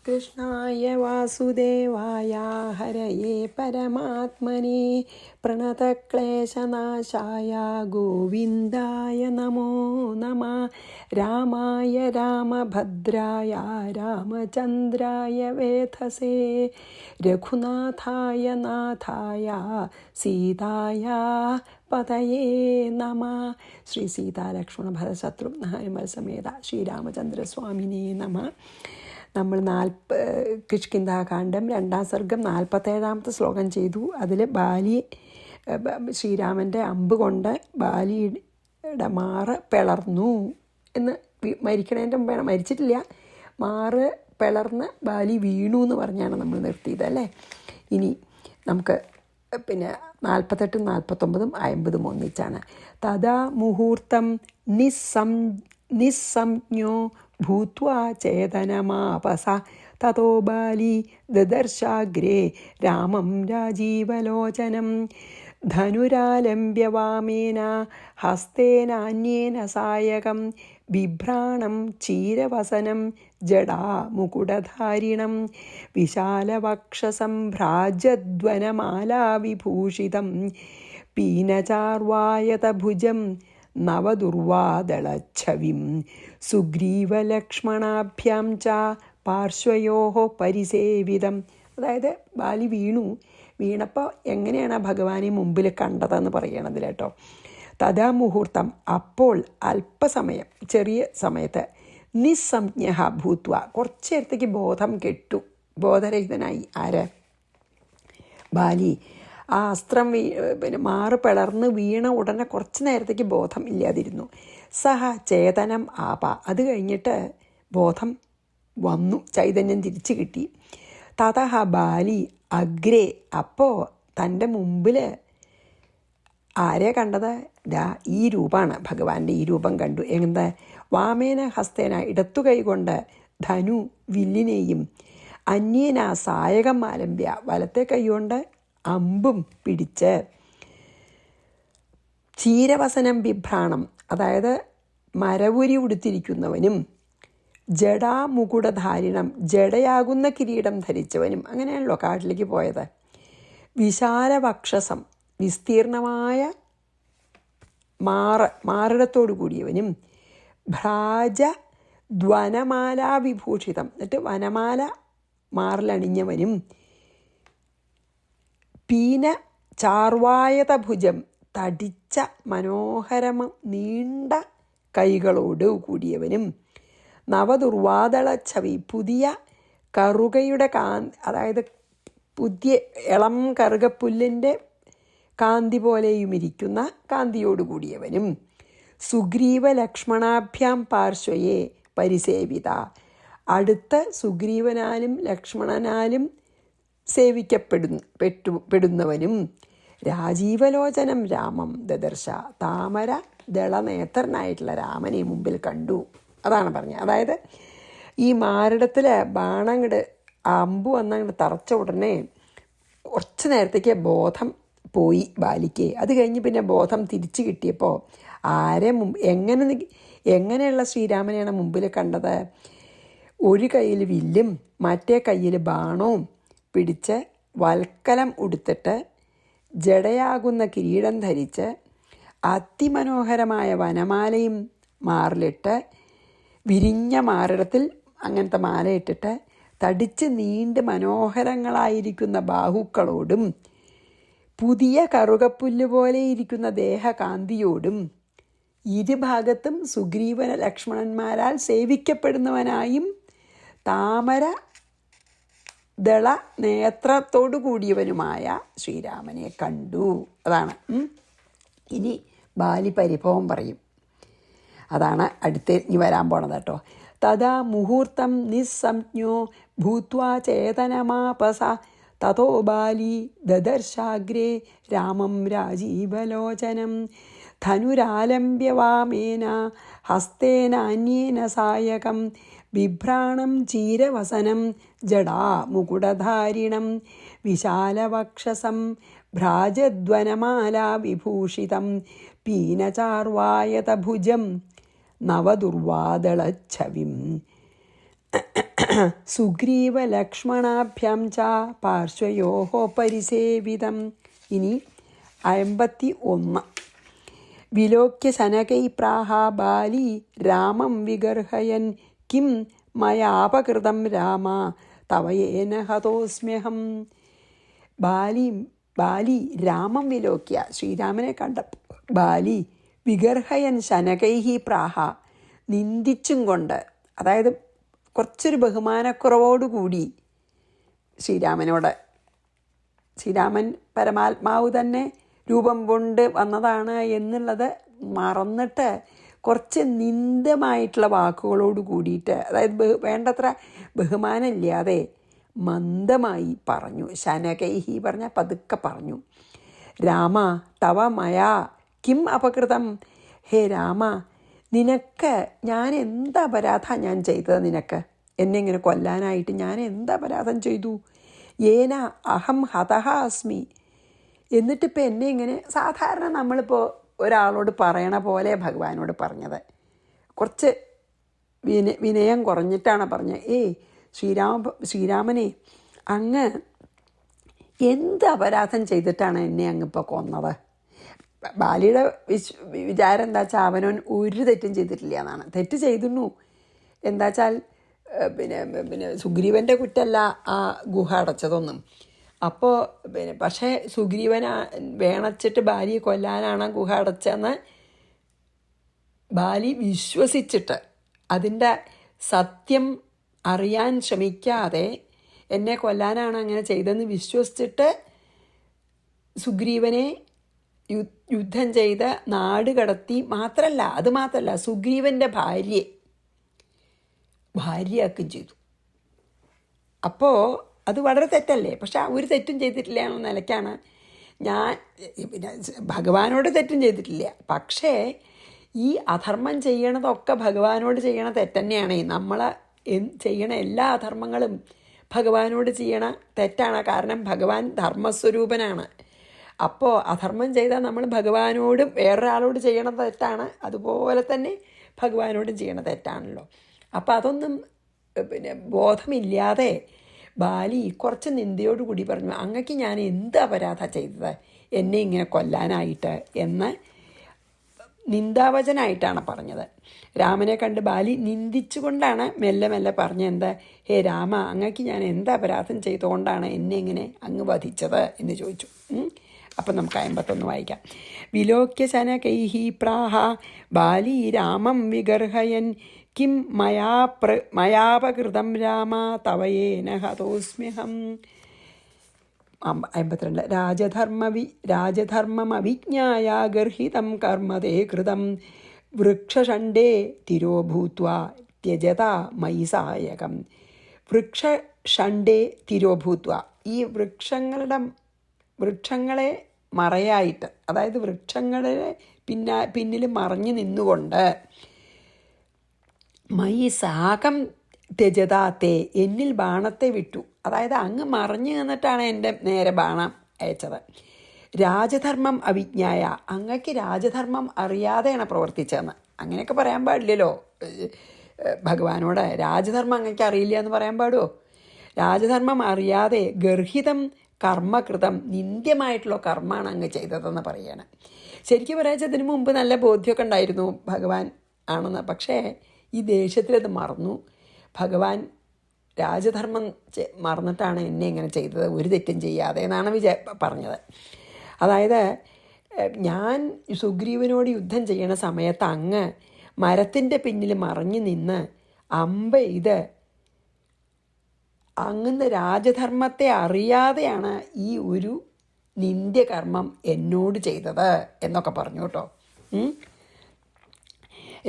കൃഷ്ണായ വാസുദേവായ ഹരയേ പരമാത്മനെ പ്രണതക്ലേശനാശായ ഗോവിന്ദായ നമോ നമഃ. രാമായ രാമഭദ്രായ രാമചന്ദ്രായ വേധസേ രഘുനാഥായ നാഥായ സീതായ പതയേ നമഃ. ശ്രീ സീതാലക്ഷ്മണ ഭരതശത്രുഘ്ന ഹനുമൽ സമേത ശ്രീരാമചന്ദ്രസ്വാമിനേ നമഃ. നമ്മൾ കിഷ്കിന്ധാകാന്ഡം 2-ാം സർഗം 47-ാമത്തെ ശ്ലോകം ചെയ്തു. അതിൽ ശ്രീരാമൻ്റെ അമ്പ് കൊണ്ട് ബാലിയുടെ മാറ് പിളർന്നു എന്ന്, മരിക്കണതിൻ്റെ മുമ്പാണ്, മരിച്ചിട്ടില്ല, മാറ് പിളർന്ന് ബാലി വീണു എന്ന് പറഞ്ഞാണ് നമ്മൾ നിർത്തിയത് അല്ലേ. ഇനി നമുക്ക് 48-ഉം 49-ഉം 50-ഉം ഒന്നിച്ചാണ്. തഥാ മുഹൂർത്തം നിസ്സംജ്ഞോ ഭൂത്വാ ചേതനമാപസ തതോ ബാലി ദദർശാഗ്രേ രാമം രാജീവലോചനം ധനുരാലംബ്യ വാമേന ഹസ്തേനാന്യേന സായകം ബിഭ്രാണം ചീരവസനം ജടാ മുകുടധാരിണം വിശാലവക്ഷസം ഭ്രാജദ്വനമാലാവിഭൂഷിതം പീനചാർവായതഭുജം നവദുർവാദളച്ഛവിം സുഗ്രീവലക്ഷ്മണാഭ്യാം ച പാർശ്വയോः പരിസേവിതം. അതായത് ബാലി വീണപ്പോൾ എങ്ങനെയാണ് ആ ഭഗവാനെ മുമ്പിൽ കണ്ടതെന്ന് പറയണതിൽ കേട്ടോ. തഥാ മുഹൂർത്തം, അപ്പോൾ അല്പസമയം, ചെറിയ സമയത്ത്, നിസ്സംജ്ഞ ഭൂത്വ, കുറച്ച് നേരത്തേക്ക് ബോധം കെട്ടു, ബോധരഹിതനായി. ആര്? ബാലി. ആ അസ്ത്രം മാറ് പിളർന്ന് വീണ ഉടനെ കുറച്ച് നേരത്തേക്ക് ബോധം ഇല്ലാതിരുന്നു. സഹ ചേതനം ആപ, അത് കഴിഞ്ഞിട്ട് ബോധം വന്നു, ചൈതന്യം തിരിച്ചു കിട്ടി. തതഹ ബാലി അഗ്രേ, അപ്പോൾ തൻ്റെ മുമ്പിൽ ആരെ കണ്ടത്? ഈ രൂപമാണ്, ഭഗവാന്റെ ഈ രൂപം കണ്ടു. എന്താ? വാമേന ഹസ്തേന, ഇടത്തു കൈകൊണ്ട്, ധനു വില്ലിനെയും, അന്യേന സായകം ആലംബ്യ, വലത്തെ കൈകൊണ്ട് അമ്പും പിടിച്ച്, ചീരവസനം ബിഭ്രാണം, അതായത് മരവുരി ഉടുത്തിരിക്കുന്നവനും, ജടാമുകുടധാരിണം, ജടയാകുന്ന കിരീടം ധരിച്ചവനും, അങ്ങനെയാണല്ലോ കാട്ടിലേക്ക് പോയത്. വിശാലവക്ഷസം, വിസ്തീർണമായ മാറിടത്തോടു കൂടിയവനും, ഭ്രാജ ധ്വനമാലാവിഭൂഷിതം, എന്നിട്ട് വനമാല മാറിലണിഞ്ഞവനും, പീന ചാർവായത ഭുജം, തടിച്ച മനോഹരമ നീണ്ട കൈകളോട് കൂടിയവനും, നവദുർവാദളച്ഛവി, പുതിയ കറുകയുടെ അതായത് പുതിയ ഇളം കറുകപ്പുല്ലിൻ്റെ കാന്തി പോലെയും ഇരിക്കുന്ന കാന്തിയോടുകൂടിയവനും, സുഗ്രീവ ലക്ഷ്മണാഭ്യാം പാർശ്വയെ പരിസേവിത, അടുത്ത് സുഗ്രീവനാലും ലക്ഷ്മണനാലും സേവിക്കപ്പെടുന്നവനും, രാജീവലോചനം രാമം ദദർശ, താമര ദളനേത്രനായിട്ടുള്ള രാമനെ മുമ്പിൽ കണ്ടു. അതാണ് പറഞ്ഞത്. അതായത് ഈ മാറിടത്തിൽ ബാണങ്ങട് അമ്പു വന്നങ്ങട് തറച്ച ഉടനെ കുറച്ച് നേരത്തേക്ക് ബോധം പോയി ബാലിക്ക്. അത് കഴിഞ്ഞ് പിന്നെ ബോധം തിരിച്ചു കിട്ടിയപ്പോൾ എങ്ങനെയുള്ള ശ്രീരാമനെയാണ് മുമ്പിൽ കണ്ടത്? ഒരു കയ്യിൽ വില്ലും മറ്റേ കയ്യിൽ ബാണവും പിടിച്ച്, വൽക്കലം ഉടുത്തിട്ട്, ജടയാകുന്ന കിരീടം ധരിച്ച്, അതിമനോഹരമായ വനമാലയും മാറിലിട്ട്, വിരിഞ്ഞ മാറിടത്തിൽ അങ്ങനത്തെ മാലയിട്ടിട്ട്, തടിച്ച് നീണ്ട് മനോഹരങ്ങളായിരിക്കുന്ന ബാഹുക്കളോടും, പുതിയ കറുകപ്പുല്ല് പോലെ ഇരിക്കുന്ന ദേഹകാന്തിയോടും, ഇരുഭാഗത്തും സുഗ്രീവന ലക്ഷ്മണന്മാരാൽ സേവിക്കപ്പെടുന്നവനായും താമര ദള നേത്രത്തോടു കൂടിയവനുമായ ശ്രീരാമനെ കണ്ടു. അതാണ്. ഇനി ബാലി പരിഭവം പറയും. അതാണ് ഇനി വരാൻ പോണത് കേട്ടോ. തഥാ മുഹൂർത്തം നിസ്സംജ്ഞോ ഭൂത്വാ ചേതനമാപസ തതോ ബാലി ദദർശാഗ്രേ രാമം രാജീവലോചനം ധനുരാലംബ്യ വാമേന ഹസ്തേനാന്യേന സായകം ബിഭ്രാണം ചീരവസനം ജടാ മുകുടധാരിണം വിശാലവക്ഷസം ഭ്രാജദ്വനമാലാവിഭൂഷിതം പീനചാർവായതഭുജം നവദുർവാദളച്ഛവിം. സുഗ്രീവലക്ഷ്മണാഭ്യാം ച പാർശ്വയോः പരിസേവിതം. ഇനി 51. വിലോക്യ ശനകൈ പ്രാഹ ബാലി രാമം വിഗർഹയൻ കിം മയാപകൃതം രാമ തവയേന ഹതോസ്മ്യഹം. ബാലി രാമം വിലോക്യ, ശ്രീരാമനെ കണ്ട ബാലി വിഗർഹയൻ ശനകൈഹി പ്രാഹ, നിന്ദിച്ചും കൊണ്ട്, അതായത് കുറച്ചൊരു ബഹുമാനക്കുറവോടുകൂടി ശ്രീരാമൻ പരമാത്മാവ് തന്നെ രൂപം കൊണ്ട് വന്നതാണ് എന്നുള്ളത് മറന്നിട്ട് കുറച്ച് നിന്ദമായിട്ടുള്ള വാക്കുകളോട് കൂടിയിട്ട്, അതായത് വേണ്ടത്ര ബഹുമാനമില്ലാതെ മന്ദമായി പറഞ്ഞു. ശനകൈഹി പറഞ്ഞാൽ പതുക്കെ പറഞ്ഞു. രാമ തവ മയാ കിം അപകൃതം. ഹേ രാമ, നിനക്ക് ഞാൻ എന്താ അപരാധം ഞാൻ ചെയ്തത്? നിനക്ക് എന്നെ ഇങ്ങനെ കൊല്ലാനായിട്ട് ഞാൻ എന്താ അപരാധം ചെയ്തു? ഏന അഹം ഹതഹ അസ്മി. എന്നിട്ടിപ്പോൾ എന്നെ ഇങ്ങനെ, സാധാരണ നമ്മളിപ്പോൾ ഒരാളോട് പറയണ പോലെ ഭഗവാനോട് പറഞ്ഞത്, കുറച്ച് വിനയം കുറഞ്ഞിട്ടാണ് പറഞ്ഞത്. ശ്രീരാമനെ, അങ്ങ് എന്ത് അപരാധം ചെയ്തിട്ടാണ് എന്നെ അങ്ങിപ്പോൾ കൊന്നത്? ബാലിയുടെ വിചാരം എന്താ വെച്ചാൽ അവനവൻ ഒരു തെറ്റും ചെയ്തിട്ടില്ല എന്നാണ്. തെറ്റ് ചെയ്തിരുന്നു, എന്താ വെച്ചാൽ പിന്നെ സുഗ്രീവൻ്റെ കുറ്റമല്ല ആ ഗുഹ അടച്ചതൊന്നും. അപ്പോൾ പക്ഷേ സുഗ്രീവനെ വേണച്ചിട്ട് ബാലിയെ കൊല്ലാനാണ് ഗുഹ അടച്ചതെന്ന് ബാലി വിശ്വസിച്ചിട്ട്, അതിൻ്റെ സത്യം അറിയാൻ ശ്രമിക്കാതെ എന്നെ കൊല്ലാനാണ് അങ്ങനെ ചെയ്തതെന്ന് വിശ്വസിച്ചിട്ട് സുഗ്രീവനെ യുദ്ധം ചെയ്ത് നാട് കടത്തി. അതുമാത്രമല്ല സുഗ്രീവൻ്റെ ഭാര്യയാക്കുകയും ചെയ്തു. അപ്പോൾ അത് വളരെ തെറ്റല്ലേ? പക്ഷെ ഒരു തെറ്റും ചെയ്തിട്ടില്ല എന്ന നിലയ്ക്കാണ് ഞാൻ, പിന്നെ ഭഗവാനോട് തെറ്റും ചെയ്തിട്ടില്ല, പക്ഷേ ഈ അധർമ്മം ചെയ്യണതൊക്കെ ഭഗവാനോട് ചെയ്യണ തെറ്റന്നെയാണ്. നമ്മൾ ചെയ്യണ എല്ലാ അധർമ്മങ്ങളും ഭഗവാനോട് ചെയ്യണ തെറ്റാണ്. കാരണം ഭഗവാൻ ധർമ്മസ്വരൂപനാണ്. അപ്പോൾ അധർമ്മം ചെയ്താൽ നമ്മൾ ഭഗവാനോടും വേറൊരാളോട് ചെയ്യണ തെറ്റാണ്, അതുപോലെ തന്നെ ഭഗവാനോടും ചെയ്യണ തെറ്റാണല്ലോ. അപ്പോൾ അതൊന്നും ബോധമില്ലാതെ ബാലി കുറച്ച് നിന്ദയോടുകൂടി പറഞ്ഞു, അങ്ങക്ക് ഞാൻ എന്ത് അപരാധ ചെയ്തത് എന്നെ ഇങ്ങനെ കൊല്ലാനായിട്ട് എന്ന് നിന്ദാവചനായിട്ടാണ് പറഞ്ഞത്. രാമനെ കണ്ട് ബാലി നിന്ദിച്ചുകൊണ്ടാണ് മെല്ലെ മെല്ലെ പറഞ്ഞത്, ഹേ രാമ, അങ്ങക്ക് ഞാൻ എന്ത് അപരാധം ചെയ്തുകൊണ്ടാണ് എന്നെ ഇങ്ങനെ അങ്ങ് വധിച്ചത് എന്ന് ചോദിച്ചു. അപ്പം നമുക്ക് 51 വായിക്കാം. വിലോക്യ ശനകൈഹി പ്രാഹ ബാലി രാമം വിഗർഹയൻ കിം മയാപകൃതം രാമ തവയേന ഹതോസ്മ്യഹം. 52. രാജധർമ്മമവിജ്ഞായ ഗർഹിതം കർമ്മതേ കൃതം വൃക്ഷഷണ്ഡേ തിരോഭൂത്വാ ത്യജത മയി സഹായകം. വൃക്ഷഷണ്ഡേ തിരോഭൂത്വ, ഈ വൃക്ഷങ്ങളെ മറയായിട്ട്, അതായത് വൃക്ഷങ്ങളെ പിന്നിൽ മറഞ്ഞു നിന്നുകൊണ്ട്, മയി സാകം ത്യജതാത്തെ, എന്നിൽ ബാണത്തെ വിട്ടു. അതായത് അങ്ങ് മറഞ്ഞു നിന്നിട്ടാണ് എൻ്റെ നേരെ ബാണം അയച്ചത്. രാജധർമ്മം അവിജ്ഞായ, അങ്ങക്ക് രാജധർമ്മം അറിയാതെയാണ് പ്രവർത്തിച്ചതെന്ന്. അങ്ങനെയൊക്കെ പറയാൻ പാടില്ലല്ലോ ഭഗവാനോട്. രാജധർമ്മം അങ്ങക്ക് അറിയില്ല എന്ന് പറയാൻ പാടുമോ? രാജധർമ്മം അറിയാതെ ഗർഹിതം കർമ്മകൃതം, നിന്ദ്യമായിട്ടുള്ള കർമ്മമാണ് അങ്ങ് ചെയ്തതെന്ന് പറയാണ്. ശരിക്കും പറയാച്ചതിന് മുമ്പ് നല്ല ബോധ്യമൊക്കെ ഉണ്ടായിരുന്നു ഭഗവാൻ ആണെന്ന്. പക്ഷേ ഈ ദേഷ്യത്തിലത് മറന്നു. ഭഗവാൻ രാജധർമ്മം മറന്നിട്ടാണ് എന്നെ ഇങ്ങനെ ചെയ്തത്, ഒരു തെറ്റും ചെയ്യാതെ എന്നാണ് പറഞ്ഞത്. അതായത് ഞാൻ സുഗ്രീവനോട് യുദ്ധം ചെയ്യണ സമയത്ത് അങ്ങ് മരത്തിൻ്റെ പിന്നിൽ മറഞ്ഞു നിന്ന് ഇത് അങ്ങ് രാജധർമ്മത്തെ അറിയാതെയാണ് ഈ ഒരു നിന്ദ്യകർമ്മം എന്നോട് ചെയ്തത് എന്നൊക്കെ പറഞ്ഞു കേട്ടോ.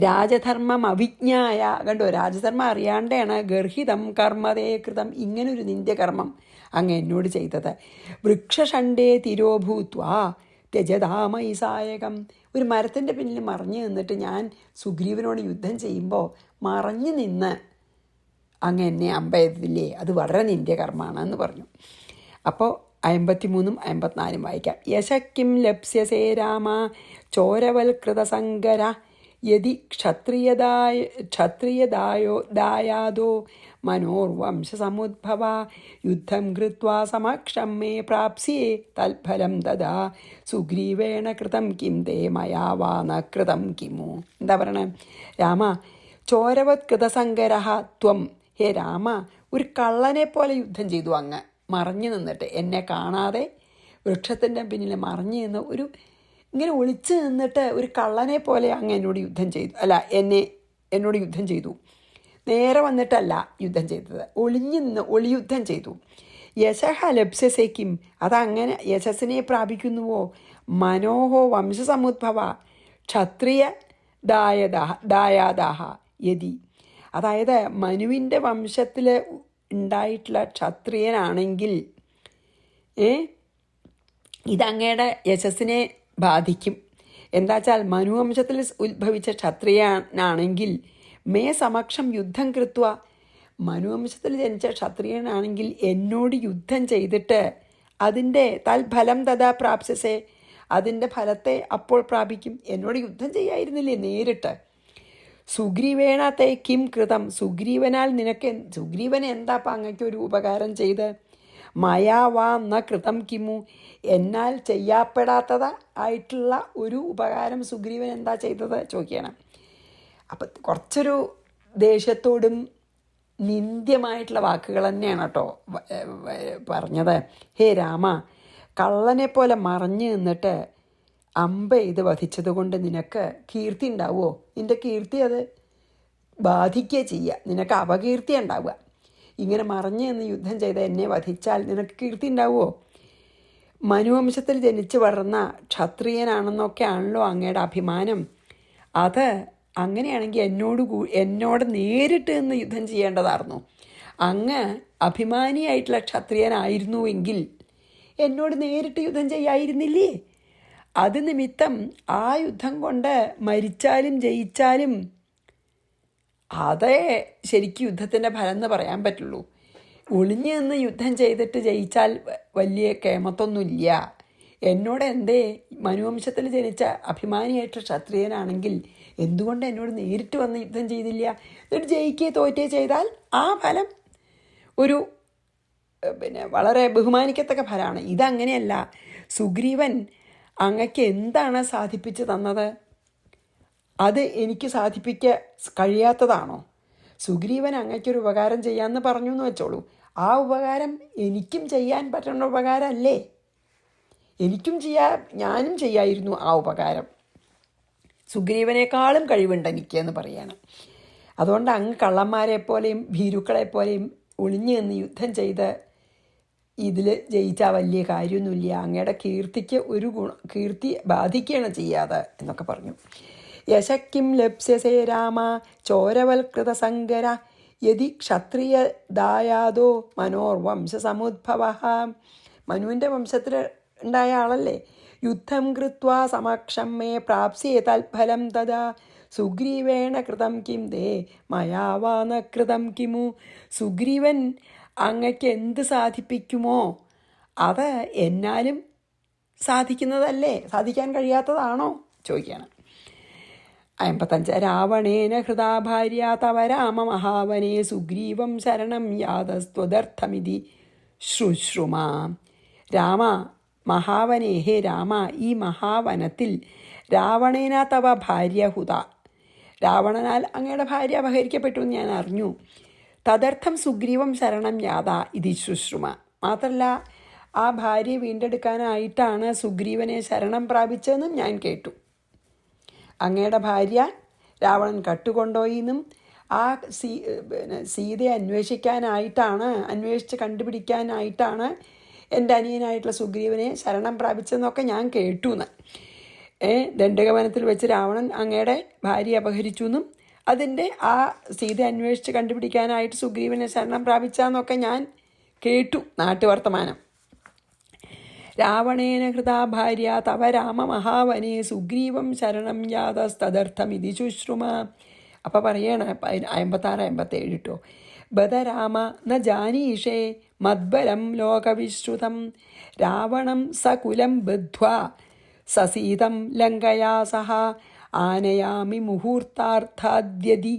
രാജധർമ്മം അവിജ്ഞായ, കണ്ടോ, രാജധർമ്മം അറിയാണ്ടാണ് ഗർഹിതം കർമ്മതേ കൃതം, ഇങ്ങനൊരു നിന്ദ്യകർമ്മം അങ്ങ് എന്നോട് ചെയ്തത്. വൃക്ഷഷണ്ഡേ തിരോഭൂത്വാ ത്യജതാമയി സായകം, ഒരു മരത്തിൻ്റെ പിന്നിൽ മറഞ്ഞു നിന്നിട്ട് ഞാൻ സുഗ്രീവനോട് യുദ്ധം ചെയ്യുമ്പോൾ മറഞ്ഞു നിന്ന് അങ്ങ് എന്നെ അമ്പയതില്ലേ, അത് വളരെ നിന്ദ്യകർമ്മമാണ് എന്ന് പറഞ്ഞു. അപ്പോൾ 53 54 വായിക്കാം. യശക്കിം ലപ്സ്യസേ രാമ ചോരവൽകൃതസങ്കര യതി ക്ഷത്രിയദായാദോ മനോർവംശസമുദ്ഭവ യുദ്ധം കൃത്വാ സമക്ഷം മേ പ്രാപ്സ്യേ തൽഫലം തഥാ സുഗ്രീവേണ കൃതം കിം തേ മയാ വാ ന കൃതം കിമു. എന്താ പറയണേ? രാമ, ചോരവത് കൃതസങ്കരഃ ത്വം. ഹേ രാമ, ഒരു കള്ളനെ പോലെ യുദ്ധം ചെയ്തു അങ്ങ്, മറഞ്ഞു നിന്നിട്ട്, എന്നെ കാണാതെ വൃക്ഷത്തിൻ്റെ പിന്നിൽ മറഞ്ഞു നിന്ന് ഇങ്ങനെ ഒളിച്ചു നിന്നിട്ട് ഒരു കള്ളനെ പോലെ അങ്ങ് എന്നോട് യുദ്ധം ചെയ്തു. അല്ല, എന്നോട് യുദ്ധം ചെയ്തു. നേരെ വന്നിട്ടല്ല യുദ്ധം ചെയ്തത്, ഒളിഞ്ഞു നിന്ന് ഒളിയുദ്ധം ചെയ്തു. യശഃ ലപ്സ്യസേക്കും, അതങ്ങനെ യശസ്സിനെ പ്രാപിക്കുന്നുവോ? മനോഹോ വംശസമുദ്ഭവ ക്ഷത്രിയ ദായാദാഹ യതി. അതായത് മനുവിൻ്റെ വംശത്തിൽ ഉണ്ടായിട്ടുള്ള ക്ഷത്രിയനാണെങ്കിൽ ഇതങ്ങയുടെ യശസ്സിനെ ബാധിക്കും. എന്താ വെച്ചാൽ മനുവംശത്തിൽ ഉത്ഭവിച്ച ക്ഷത്രിയനാണെങ്കിൽ മേ സമക്ഷം യുദ്ധം കൃത്വ, മനുവംശത്തിൽ ജനിച്ച ക്ഷത്രിയനാണെങ്കിൽ എന്നോട് യുദ്ധം ചെയ്തിട്ട് അതിൻ്റെ തൽഫലം തഥാ പ്രാപ്സ്യസേ, അതിൻ്റെ ഫലത്തെ അപ്പോൾ പ്രാപിക്കും. എന്നോട് യുദ്ധം ചെയ്യായിരുന്നില്ലേ നേരിട്ട്. സുഗ്രീവേണ തേ കിം കൃതം, സുഗ്രീവനാൽ സുഗ്രീവൻ എന്താ അങ്ങയ്ക്ക് ഒരു ഉപകാരം ചെയ്ത്? മയാ വാ ന കൃതം കിമു, എന്നാൽ ചെയ്യപ്പെടാത്തത് ആയിട്ടുള്ള ഒരു ഉപകാരം സുഗ്രീവൻ എന്താ ചെയ്തത് ചോദിക്കണം. അപ്പം കുറച്ചൊരു ദേഷ്യത്തോടും നിന്ദ്യമായിട്ടുള്ള വാക്കുകൾ തന്നെയാണ് കേട്ടോ പറഞ്ഞത്. ഹേ രാമ, കള്ളനെ പോലെ മറഞ്ഞു നിന്നിട്ട് അമ്പ ചെയ്ത് വധിച്ചത് കൊണ്ട് നിനക്ക് കീർത്തി ഉണ്ടാവുമോ? നിൻ്റെ കീർത്തി അത് ബാധിക്കുക ചെയ്യുക, നിനക്ക് അപകീർത്തി ഉണ്ടാവുക. ഇങ്ങനെ മറഞ്ഞു നിന്ന് യുദ്ധം ചെയ്ത് എന്നെ വധിച്ചാൽ നിനക്ക് കീർത്തി ഉണ്ടാവുമോ? മനുവംശത്തിൽ ജനിച്ചു വളർന്ന ക്ഷത്രിയനാണെന്നൊക്കെ ആണല്ലോ അങ്ങയുടെ അഭിമാനം. അത് അങ്ങനെയാണെങ്കിൽ എന്നോട് നേരിട്ട് നിന്ന് യുദ്ധം ചെയ്യേണ്ടതായിരുന്നു. അങ്ങ് അഭിമാനിയായിട്ടുള്ള ക്ഷത്രിയനായിരുന്നുവെങ്കിൽ എന്നോട് നേരിട്ട് യുദ്ധം ചെയ്യായിരുന്നില്ലേ? അത് നിമിത്തം ആ യുദ്ധം കൊണ്ട് മരിച്ചാലും ജയിച്ചാലും അതേ ശരിക്കും യുദ്ധത്തിൻ്റെ ഫലം എന്ന് പറയാൻ പറ്റുള്ളൂ. ഒളിഞ്ഞു നിന്ന് യുദ്ധം ചെയ്തിട്ട് ജയിച്ചാൽ വലിയ കേമത്തൊന്നുമില്ല. എന്നോട് എന്തേ മനുവംശത്തിൽ ജനിച്ച അഭിമാനിയായിട്ട് ക്ഷത്രിയനാണെങ്കിൽ എന്തുകൊണ്ട് എന്നോട് നേരിട്ട് വന്ന് യുദ്ധം ചെയ്തില്ല? എന്നിട്ട് ജയിക്കുകയോ തോറ്റുകയോ ചെയ്താൽ ആ ഫലം ഒരു വളരെ ബഹുമാനിക്കത്തക്ക ഫലമാണ്. ഇതങ്ങനെയല്ല. സുഗ്രീവൻ അങ്ങക്ക് എന്താണ് സാധിപ്പിച്ച് തന്നത്? അത് എനിക്ക് സാധിപ്പിക്കാൻ കഴിയാത്തതാണോ? സുഗ്രീവൻ അങ്ങയ്ക്കൊരു ഉപകാരം ചെയ്യാമെന്ന് പറഞ്ഞു എന്ന് വെച്ചോളൂ. ആ ഉപകാരം എനിക്കും ചെയ്യാൻ പറ്റുന്ന ഉപകാരമല്ലേ? ഞാനും ചെയ്യായിരുന്നു ആ ഉപകാരം. സുഗ്രീവനേക്കാളും കഴിവുണ്ട് എനിക്ക് എന്ന് പറയാണ്. അതുകൊണ്ട് അങ്ങ് കള്ളന്മാരെപ്പോലെയും ഭീരുക്കളെപ്പോലെയും ഒളിഞ്ഞു നിന്ന് യുദ്ധം ചെയ്ത് ഇതിൽ ജയിച്ചാൽ വലിയ കാര്യമൊന്നുമില്ല. അങ്ങയുടെ കീർത്തിക്ക് കീർത്തി ബാധിക്കുകയാണ് ചെയ്യാതെ എന്നൊക്കെ പറഞ്ഞു. യശക്കിം ലപ്സ്യസേ രാമ ചോരവൽകൃത സങ്കര യതി ക്ഷത്രിയ ദായാദോ മനോർവംശസമുദ്ഭവ. മനുവിൻ്റെ വംശത്തിൽ ഉണ്ടായ ആളല്ലേ. യുദ്ധം കൃത്വാ സമക്ഷം മേ പ്രാപ്സ്യേ തൽഫലം തഥാ സുഗ്രീവേണ കൃതം കിം തേ മയാ വാ ന കൃതം കിമു. സുഗ്രീവൻ അങ്ങയ്ക്ക് എന്ത് സാധിപ്പിക്കുമോ അത് എന്നാലും സാധിക്കുന്നതല്ലേ? സാധിക്കാൻ കഴിയാത്തതാണോ ചോദിക്കുകയാണ്. 55. രാവണേന ഹൃതാ ഭാര്യ തവ രാമ മഹാവനേ സുഗ്രീവം ശരണം യാതസ്ത്വദർത്ഥമിതി ശുശ്രുമ. രാമ മഹാവനേ, ഹേ രാമ, ഈ മഹാവനത്തിൽ രാവണേന തവ ഭാര്യ ഹുത, രാവണനാൽ അങ്ങയുടെ ഭാര്യ അപഹരിക്കപ്പെട്ടു എന്ന് ഞാൻ അറിഞ്ഞു. തദർത്ഥം സുഗ്രീവം ശരണം യാത ഇതി ശുശ്രുമ. മാത്രമല്ല ആ ഭാര്യയെ വീണ്ടെടുക്കാനായിട്ടാണ് സുഗ്രീവനെ ശരണം പ്രാപിച്ചതെന്നും ഞാൻ കേട്ടു. അങ്ങയുടെ ഭാര്യ രാവണൻ കട്ടുകൊണ്ടുപോയിന്നും ആ സീതയെ അന്വേഷിച്ച് കണ്ടുപിടിക്കാനായിട്ടാണ് എൻ്റെ അനിയനായിട്ടുള്ള സുഗ്രീവനെ ശരണം പ്രാപിച്ചതെന്നൊക്കെ ഞാൻ കേട്ടു എന്ന്. ദണ്ഡകവനത്തിൽ വെച്ച് രാവണൻ അങ്ങയുടെ ഭാര്യ അപഹരിച്ചു എന്നും അതിൻ്റെ ആ സീത അന്വേഷിച്ച് കണ്ടുപിടിക്കാനായിട്ട് സുഗ്രീവനെ ശരണം പ്രാപിച്ചെന്നൊക്കെ ഞാൻ കേട്ടു നാട്ടുവർത്തമാനം. രാവണേന ഹൃതാ ഭാര്യ തവ രാമ മഹാവനേ സുഗ്രീവം ശരണം യാതസ്തദർത്ഥമിതി ശുശ്രുമ. അപ്പം പറയണ 56, 57 കേട്ടോ. ബദരാമ ന ജാനീഷേ മദ്ബലം ലോകവിശ്രുതം രാവണം സകുലം ബദ്ധ്വാ സസീതം ലങ്കയാ സഹ ആനയാമി മുഹൂർത്താർത്ഥാദ്യതി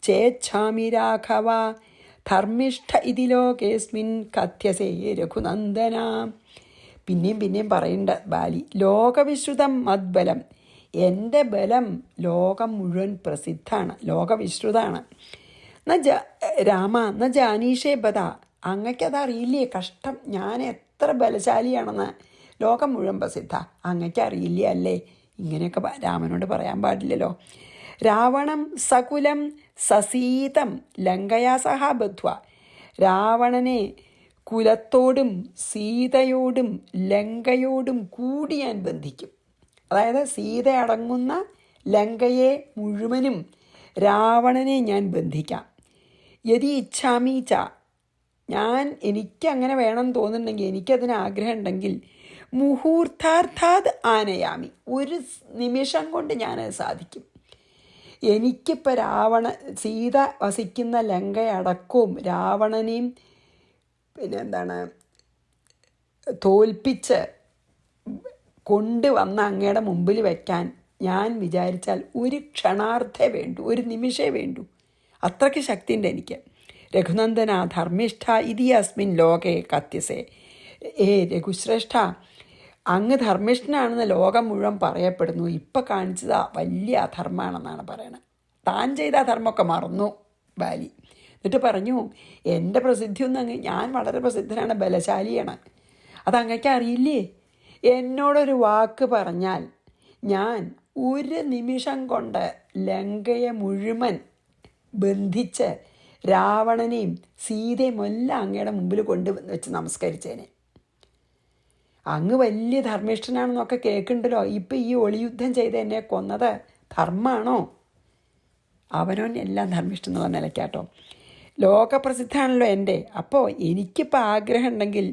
ചേച്ഛാമി രാഘവ ധർമ്മിഷ്ഠ ഇതി ലോകേസ്മിൻ കഥ്യസേ രഘുനന്ദന. പിന്നെയും പറയണ്ട ബാലി. ലോകവിശ്രുതം മദ്ബലം, എൻ്റെ ബലം ലോകം മുഴുവൻ പ്രസിദ്ധാണ്, ലോകവിശ്രുതാണ്. രാമ ന ജാനീഷേ ബദ, അങ്ങക്കതറിയില്ലേ കഷ്ടം, ഞാൻ എത്ര ബലശാലിയാണെന്ന് ലോകം മുഴുവൻ പ്രസിദ്ധ, അങ്ങക്ക് അറിയില്ല അല്ലേ? ഇങ്ങനെയൊക്കെ രാമനോട് പറയാൻ പാടില്ലല്ലോ. രാവണം സകുലം സസീതം ലങ്കയാ സഹ ബദ്ധ്വ, രാവണനെ കുലത്തോടും സീതയോടും ലങ്കയോടും കൂടി ഞാൻ ബന്ധിക്കും. അതായത് സീത അടങ്ങുന്ന ലങ്കയെ മുഴുവനും രാവണനെ ഞാൻ ബന്ധിക്കാം. യതി ഇച്ഛാമി ച, എനിക്കങ്ങനെ വേണം തോന്നുന്നുണ്ടെങ്കിൽ, എനിക്കതിന് ആഗ്രഹം ഉണ്ടെങ്കിൽ, മുഹൂർത്താർത്ഥാത് ആനയാമി, ഒരു നിമിഷം കൊണ്ട് ഞാനത് സാധിക്കും. എനിക്കിപ്പോൾ സീത വസിക്കുന്ന ലങ്കയടക്കവും രാവണനെയും തോൽപ്പിച്ച് കൊണ്ടുവന്ന് അങ്ങയുടെ മുമ്പിൽ വയ്ക്കാൻ ഞാൻ വിചാരിച്ചാൽ ഒരു ക്ഷണാർത്ഥേ വേണ്ടു, ഒരു നിമിഷേ വേണ്ടു. അത്രയ്ക്ക് ശക്തിയുണ്ട് എനിക്ക്. രഘുനന്ദന ധർമ്മിഷ്ഠ ഇതി അസ്മിൻ ലോകേ കഥ്യസേ. രഘുശ്രേഷ്ഠ, അങ്ങ് ധർമ്മിഷ്ഠനാണെന്ന് ലോകം മുഴുവൻ പറയപ്പെടുന്നു. ഇപ്പം കാണിച്ചതാ വലിയ അധർമ്മമാണെന്നാണ് പറയണത്. താൻ ചെയ്ത അധർമ്മമൊക്കെ മറന്നു ബാലി. എന്നിട്ട് പറഞ്ഞു, എൻ്റെ പ്രസിദ്ധിയൊന്നും ഞാൻ വളരെ പ്രസിദ്ധനാണ്, ബലശാലിയാണ്, അതങ്ങയ്ക്ക് അറിയില്ലേ? എന്നോടൊരു വാക്ക് പറഞ്ഞാൽ ഞാൻ ഒരു നിമിഷം കൊണ്ട് ലങ്കയെ മുഴുവൻ ബന്ധിച്ച് രാവണനെയും സീതയും എല്ലാം അങ്ങയുടെ മുമ്പിൽ വെച്ച് നമസ്കരിച്ചേനെ. അങ്ങ് വലിയ ധർമ്മിഷ്ഠനാണെന്നൊക്കെ കേൾക്കുന്നുണ്ടല്ലോ. ഇപ്പം ഈ ഒളിയുദ്ധം ചെയ്ത് എന്നെ കൊന്നത് ധർമ്മമാണോ? അവനോൻ എല്ലാം ധർമ്മിഷ്ഠൻ എന്ന് പറഞ്ഞ നിലയ്ക്കാട്ടോ. ലോകപ്രസിദ്ധമാണല്ലോ എൻ്റെ. അപ്പോൾ എനിക്കിപ്പോൾ ആഗ്രഹം ഉണ്ടെങ്കിൽ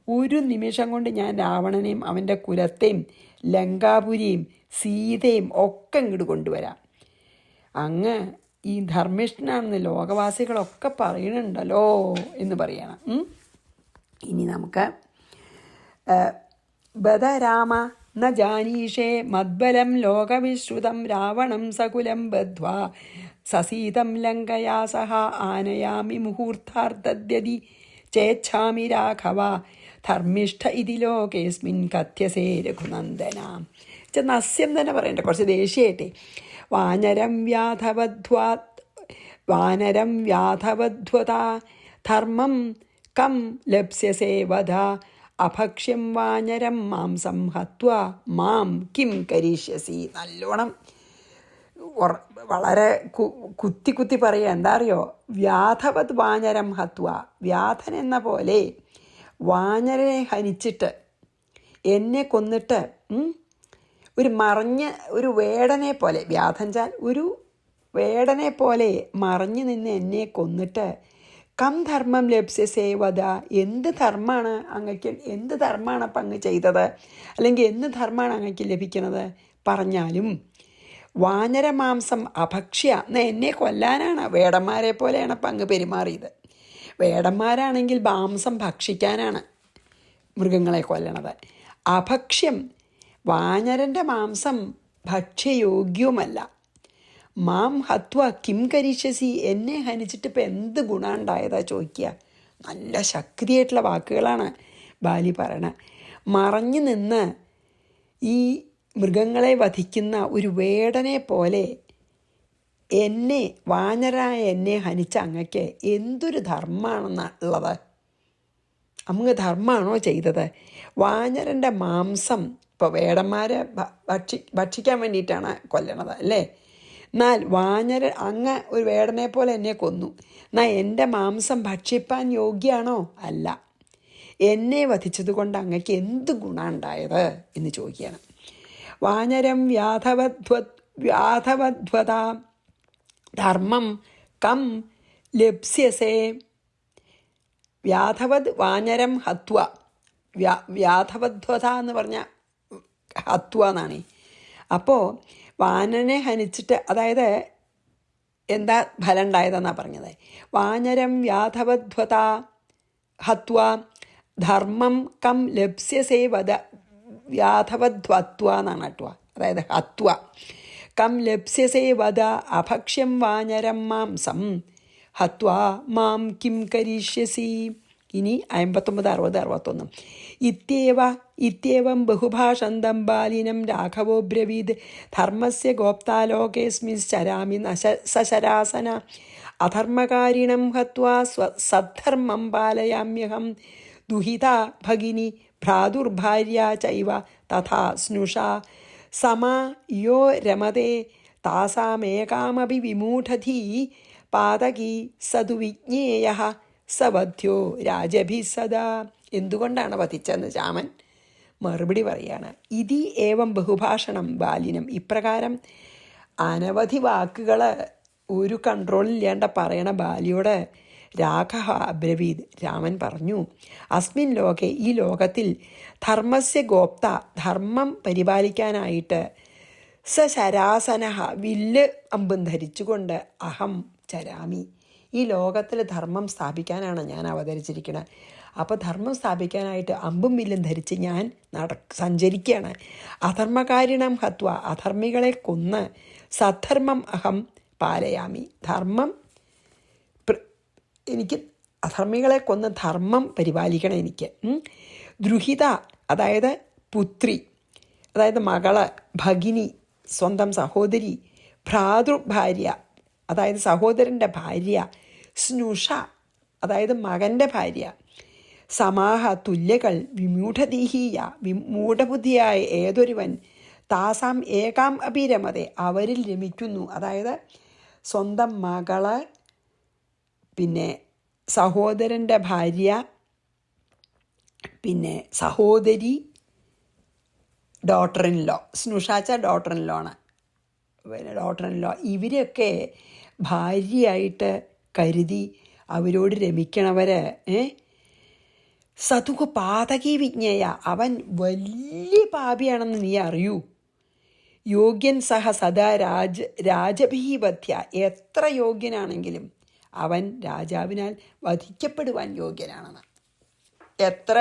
ഒരു നിമിഷം കൊണ്ട് ഞാൻ രാവണനെയും അവൻ്റെ കുലത്തെയും ലങ്കാപുരിയും സീതയും ഒക്കെ ഇങ്ങോട്ട് കൊണ്ടുവരാം. അങ്ങ് ഈ ധർമ്മിഷ്ഠനാണെന്ന് ലോകവാസികളൊക്കെ പറയണുണ്ടല്ലോ എന്ന് പറയണം. ഇനി നമുക്ക് ബദ രാമ ന ജാനീഷേ മദ്ബലം ലോകവിശ്രുതം രാവണം സകുലം ബദ്ധ്വാ സസീതം ലങ്കയാ സഹ ആനയാമി മുഹൂർത്താർദ്ധദ്യതി ചേച്ഛാമി രാഘവ ധർമ്മിഷ്ഠ ഇതി ലോകേസ്മിൻ കഥ്യസേ രഘുനന്ദന. നസ്യം തന്നെ പറയണ്ട, കുറച്ച് ദേഷ്യമായിട്ടേ. വാനരം വ്യാധവധ്വതാ ധർമ്മം കം ലപ്സ്യസേ വധ അഭക്ഷ്യം വാനരം മാംസം ഹത്വ മാം കിം കരീഷ്യസി. നല്ലോണം വളരെ കുത്തി പറയുക. എന്താ അറിയോ? വ്യാധവത് വാനരം ഹത്വ, വ്യാധൻ എന്ന പോലെ വാനരനെ ഹനിച്ചിട്ട് എന്നെ കൊന്നിട്ട് ഒരു വേടനെ പോലെ, വ്യാധഞ്ചാൽ ഒരു വേടനെ പോലെ മറഞ്ഞു നിന്ന് എന്നെ കൊന്നിട്ട് കം ധർമ്മം ലപ്സ്യസേ വധ, എന്ത് ധർമ്മമാണ് അങ്ങക്ക്, എന്ത് ധർമ്മമാണ് അപ്പം അങ്ങ് ചെയ്തത്, അല്ലെങ്കിൽ എന്ത് ധർമ്മമാണ് അങ്ങക്ക് ലഭിക്കുന്നത് പറഞ്ഞാലും വാനരമാംസം അഭക്ഷ്യ, എന്നാൽ എന്നെ കൊല്ലാനാണ്, വേടന്മാരെ പോലെയാണ് അപ്പം അങ്ങ് പെരുമാറിയത്. വേടന്മാരാണെങ്കിൽ മാംസം ഭക്ഷിക്കാനാണ് മൃഗങ്ങളെ കൊല്ലണത്. അഭക്ഷ്യം, വാനരൻ്റെ മാംസം ഭക്ഷ്യയോഗ്യവുമല്ല. മാം ഹത്വ കിം കരിഷ്യസി, എന്നെ ഹനിച്ചിട്ട് ഇപ്പം എന്ത് ഗുണമുണ്ടായതാ ചോദിക്കുക. നല്ല ശക്തിയായിട്ടുള്ള വാക്കുകളാണ് ബാലി പറയണത്. മറഞ്ഞു നിന്ന് ഈ മൃഗങ്ങളെ വധിക്കുന്ന ഒരു വേടനെ പോലെ എന്നെ, വാനരായ എന്നെ ഹനിച്ച അങ്ങക്ക് എന്തൊരു ധർമ്മമാണെന്നുള്ളത്. അങ്ങ് ധർമ്മമാണോ ചെയ്തത്? വാനരൻ്റെ മാംസം ഇപ്പോൾ വേടന്മാരെ ഭക്ഷിക്കാൻ വേണ്ടിയിട്ടാണ് കൊല്ലണത് അല്ലേ? എന്നാൽ അങ്ങ് ഒരു വേടനെ പോലെ എന്നെ കൊന്നു, എന്നാൽ എൻ്റെ മാംസം ഭക്ഷിപ്പാൻ യോഗ്യമാണോ? അല്ല. എന്നെ വധിച്ചത് കൊണ്ട് അങ്ങക്ക് എന്ത് ഗുണമുണ്ടായത് എന്ന് ചോദിക്കുകയാണ്. വാനരം വ്യാധവധ്വതാ ധർമ്മം കം ലപ്സ്യസേ. വ്യാധവത് വാനരം ഹത്വ, വ്യാധവധ്വത എന്ന് പറഞ്ഞാൽ ഹത്വ എന്നാണ്. അപ്പോൾ വാനനെ ഹനിച്ചിട്ട്, അതായത് എന്താ ഫലം ഉണ്ടായതെന്നാണ് പറഞ്ഞത്. വാനരം വ്യാധവധ്വത ഹത്വ ധർമ്മം കം ലപ്സ്യസേ വധ, വ്യാധവധ്വത്വ എന്നാണ് ഹത്വ, അതായത് ഹത്വ കം ലപ്സ്യസേ വധ അഭക്ഷ്യം വാനരം മാംസം ഹത്വാ മാം കിം കരിഷ്യസി. ഇനി 59, 60, 61. ഇത്യേവം ബഹുഭാഷന്തം ബാലിനം രാഘവോ ബ്രവീത് ധർമ്മസ്യ ഗോപ്താ ലോകേസ്മിശ്ചരാമി സശരാസന അധർമ്മകാരിണം ഹത്വാ സദ്ധർമ്മം പാലയാമ്യഹം ദുഹിത ഭഗിനി ഭ്രാതുർഭാര്യ ചൈവ തഥാ സ്നുഷാ സമാ യോ രമതേ താസാമേകാമപി വിമൂഢധീ പാതകീ സതു വിജ്ഞേയഃ സവധ്യോ രാജഭി സദാ. എന്തുകൊണ്ടാണ് വധിച്ചതെന്ന് രാമൻ മറുപടി പറയാണ്. ഇതി ഏവം ബഹുഭാഷണം ബാലിനം. ഇപ്രകാരം അനവധി വാക്കുകൾ ഒരു കൺട്രോളില്ലാണ്ട പറയണ ബാലിയോട് രാഘവ അബ്രവീത് രാമൻ പറഞ്ഞു. അസ്മിൻ ലോകെ, ഈ ലോകത്തിൽ ധർമ്മസ്യ ഗോപ്ത, ധർമ്മം പരിപാലിക്കാനായിട്ട് സശരാസനഃ, വില്ല് അമ്പും ധരിച്ചുകൊണ്ട് അഹം ചരാമി, ഈ ലോകത്തിൽ ധർമ്മം സ്ഥാപിക്കാനാണ് ഞാൻ അവതരിച്ചിരിക്കുന്നത്. അപ്പോൾ ധർമ്മം സ്ഥാപിക്കാനായിട്ട് അമ്പും വില്ലും ധരിച്ച് ഞാൻ സഞ്ചരിക്കുകയാണ്. അധർമ്മകാരിണം ഹത്വ, അധർമ്മികളെ കൊന്ന് സദ്ധർമ്മം അഹം പാലയാമി, ധർമ്മം എനിക്ക്, അധർമ്മികളെ കൊന്ന് ധർമ്മം പരിപാലിക്കണം എനിക്ക്. ദ്രുഹിത അതായത് പുത്രി, അതായത് മകള്, ഭഗിനി സ്വന്തം സഹോദരി, ഭ്രാതൃഭാര്യ അതായത് സഹോദരൻ്റെ ഭാര്യ, സ്നുഷ അതായത് മകൻ്റെ ഭാര്യ, സമാഹ തുല്യകൾ, വിമൂഢദീഹീയ മൂഢബുദ്ധിയായ ഏതൊരുവൻ, താസാം ഏകാം അഭിരമതെ അവരിൽ രമിക്കുന്നു. അതായത് സ്വന്തം മകള്, പിന്നെ സഹോദരൻ്റെ ഭാര്യ, പിന്നെ സഹോദരി, ഡോട്ടർ ഇൻ ലോ, സ്നുഷാച്ച ഡോട്ടർ ഇൻ ലോ ആണ്, ഡോട്ടർ ഇൻ ലോ, ഇവരൊക്കെ ഭാര്യയായിട്ട് കരുതി അവരോട് രമിക്കണവര് സതുക പാതകീ വിജ്ഞേയ, അവൻ വലിയ പാപിയാണെന്ന് നീ അറിയൂ. യോഗ്യൻ സഹ സദാ രാജഭീവധ്യ, എത്ര യോഗ്യനാണെങ്കിലും അവൻ രാജാവിനാൽ വധിക്കപ്പെടുവാൻ യോഗ്യനാണെന്ന്. എത്ര,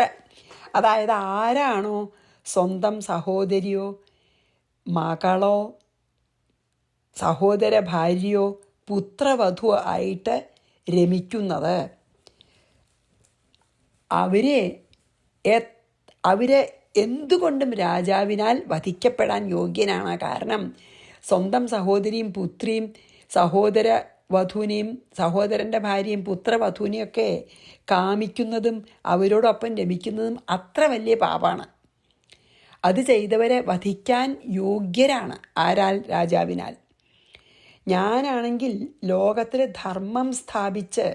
അതായത് ആരാണോ സ്വന്തം സഹോദരിയോ മകളോ സഹോദര ഭാര്യയോ പുത്രവധു ആയിട്ട് രമിക്കുന്നത്, അവരെ എന്തുകൊണ്ടും രാജാവിനാൽ വധിക്കപ്പെടാൻ യോഗ്യനാണ്. കാരണം സ്വന്തം സഹോദരിയും പുത്രിയും സഹോദര വധുവിനെയും സഹോദരൻ്റെ ഭാര്യയും പുത്രവധുവിനെയൊക്കെ കാമിക്കുന്നതും അവരോടൊപ്പം രമിക്കുന്നതും അത്ര വലിയ പാപമാണ്. അത് ചെയ്തവരെ വധിക്കാൻ യോഗ്യരാണ്. ആരാൽ? രാജാവിനാൽ. ഞാനാണെങ്കിൽ ലോകത്തിൽ ധർമ്മം സ്ഥാപിച്ച്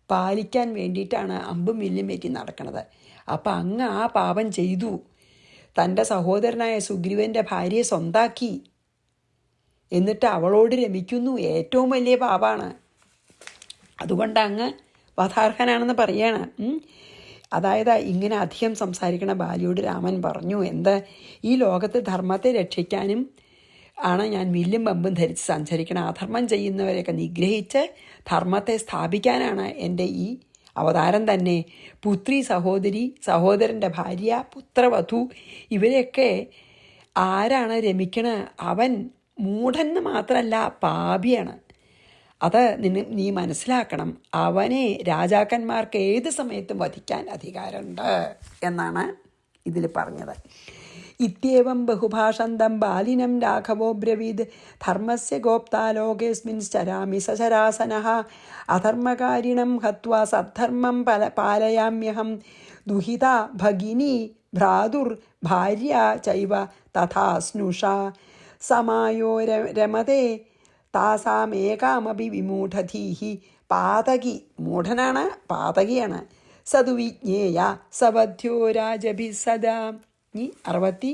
പാലിക്കാൻ വേണ്ടിയിട്ടാണ് അമ്പും വില്ലും വെറ്റി നടക്കുന്നത്. അപ്പം അങ്ങ് ആ പാപം ചെയ്തു, തൻ്റെ സഹോദരനായ സുഗ്രീവൻ്റെ ഭാര്യയെ സ്വന്താക്കി, എന്നിട്ട് അവളോട് രമിക്കുന്നു, ഏറ്റവും വലിയ പാപമാണ്. അതുകൊണ്ട് അങ്ങ് വധാർഹനാണെന്ന് പറയാണ്. അതായത് ഇങ്ങനെ അധികം സംസാരിക്കണ ബാലിയോട് രാമൻ പറഞ്ഞു, എന്താ, ഈ ലോകത്ത് ധർമ്മത്തെ രക്ഷിക്കാനും ആണ് ഞാൻ വില്ലും പമ്പും ധരിച്ച് സഞ്ചരിക്കണം. അധർമ്മം ചെയ്യുന്നവരെയൊക്കെ നിഗ്രഹിച്ച് ധർമ്മത്തെ സ്ഥാപിക്കാനാണ് എൻ്റെ ഈ അവതാരം തന്നെ. പുത്രി, സഹോദരി, സഹോദരൻ്റെ ഭാര്യ, പുത്രവധു ഇവരെയൊക്കെ ആരാണ് രമിക്കണത്? അവൻ മൂഢന് മാത്രമല്ല പാപിയാണ്. അത് നീ മനസ്സിലാക്കണം. അവനെ രാജാക്കന്മാർക്ക് ഏത് സമയത്തും വധിക്കാൻ അധികാരമുണ്ട് എന്നാണ് ഇതിൽ പറഞ്ഞത്. ഇത്യേവം ബഹുഭാഷന്തം ബാലിനം രാഘവോ ബ്രവീത് ധർമ്മസ്യ ഗോപ്താ ലോകേസ്മിൻശ്ചരാമി സശരാസനഃ അധർമ്മകാരിണം ഹത്വാ സദ്ധർമ്മം പാലയാമ്യഹം ദുഹിത ഭഗിനി ഭ്രാതുർ ഭാര്യ ചൈവ തഥാ സ്നുഷാ സമായോ രമതേ താസാമേകാമപി വിമൂഢധീഹി പാതകി, മൂഢനാണ്, പാതകിയാണ്, സതുവിജ്ഞേയ സവധ്യോ രാജഭി സദാ. 62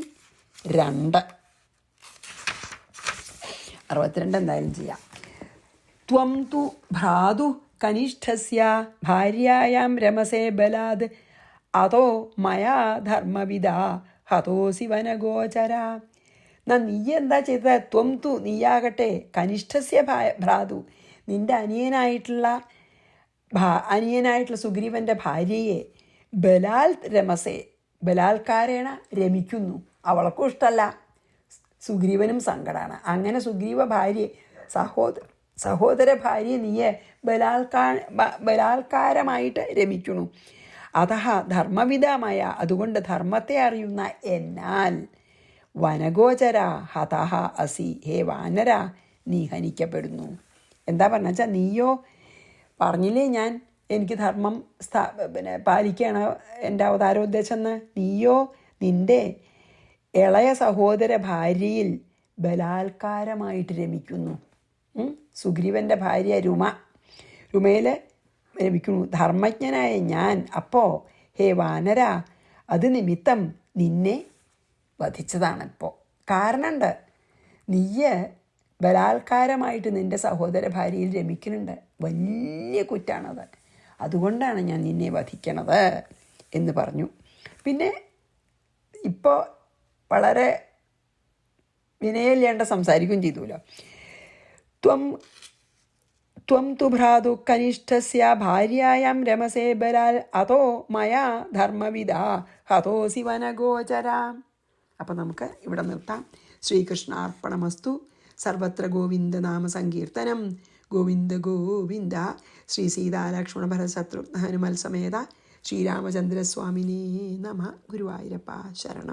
എന്തായാലും ചെയ്യാം. ത്വം തു ഭ്രാതു കനിഷ്ഠസ്യ ഭാര്യായാം രമസേ ബലാദ് അതോ മയാ ധർമ്മവിദാ ഹതോസി വനഗോചര. നീ എന്താ ചെയ്തത്? ത്വം തു, നീയാകട്ടെ, കനിഷ്ഠസ്യ ഭ്രാതു, നിൻ്റെ അനിയനായിട്ടുള്ള സുഗ്രീവൻ്റെ ഭാര്യയെ ബലാൽ രമസേ, ബലാത്കാരേണ രമിക്കുന്നു. അവൾക്കും ഇഷ്ടമല്ല, സുഗ്രീവനും സങ്കടമാണ്. അങ്ങനെ സുഗ്രീവ ഭാര്യ സഹോദര ഭാര്യയെ നീയെ ബലാത്കാരമായിട്ട് രമിക്കണു. അതഹ ധർമ്മവിധമായ, അതുകൊണ്ട് ധർമ്മത്തെ അറിയുന്ന എന്നാൽ വനഗോചര ഹതഹ അസി, ഹേ വാനര നീ ഹനിക്കപ്പെടുന്നു. എന്താ പറഞ്ഞ വെച്ചാൽ, നീയോ പറഞ്ഞില്ലേ ഞാൻ എനിക്ക് ധർമ്മം പാലിക്കുകയാണ് എൻ്റെ അവതാരോദ്ദേശം എന്ന്. നീയോ നിൻ്റെ ഇളയ സഹോദര ഭാര്യയിൽ ബലാത്കാരമായിട്ട് രമിക്കുന്നു. സുഗ്രീവൻ്റെ ഭാര്യ രുമയിൽ രമിക്കുന്നു. ധർമ്മജ്ഞനായ ഞാൻ അപ്പോൾ ഹേ വാനര അത് നിമിത്തം നിന്നെ വധിച്ചതാണ്. ഇപ്പോൾ കാരണമുണ്ട്, നീയ് ബലാത്കാരമായിട്ട് നിൻ്റെ സഹോദര ഭാര്യയിൽ രമിക്കുന്നുണ്ട്. വലിയ കുറ്റാണത്. അതുകൊണ്ടാണ് ഞാൻ നിന്നെ വധിക്കണത് എന്ന് പറഞ്ഞു. പിന്നെ ഇപ്പോൾ വളരെ വിനയമില്ലാണ്ട് സംസാരിക്കുകയും ചെയ്തുല്ലോ. ത്വം തു ഭ്രാതു കനിഷ്ഠസ്യ ഭാര്യായാം രമസേ ബലാൽ അതോ മയാ ധർമ്മവിദ ഹതോസി വനഗോചര. അപ്പം നമുക്ക് ഇവിടെ നിർത്താം. ശ്രീകൃഷ്ണാർപ്പണമസ്തു. സർവത്ര ഗോവിന്ദ നാമ സങ്കീർത്തനം. ഗോവിന്ദ ഗോവിന്ദ. ശ്രീ സീതാലക്ഷ്മണ ഭരതശത്രുഘ്ന ഹനുമൽ സമേത ശ്രീരാമചന്ദ്രസ്വാമിനേ നമ. ഗുരുവായൂരപ്പ ശരണം.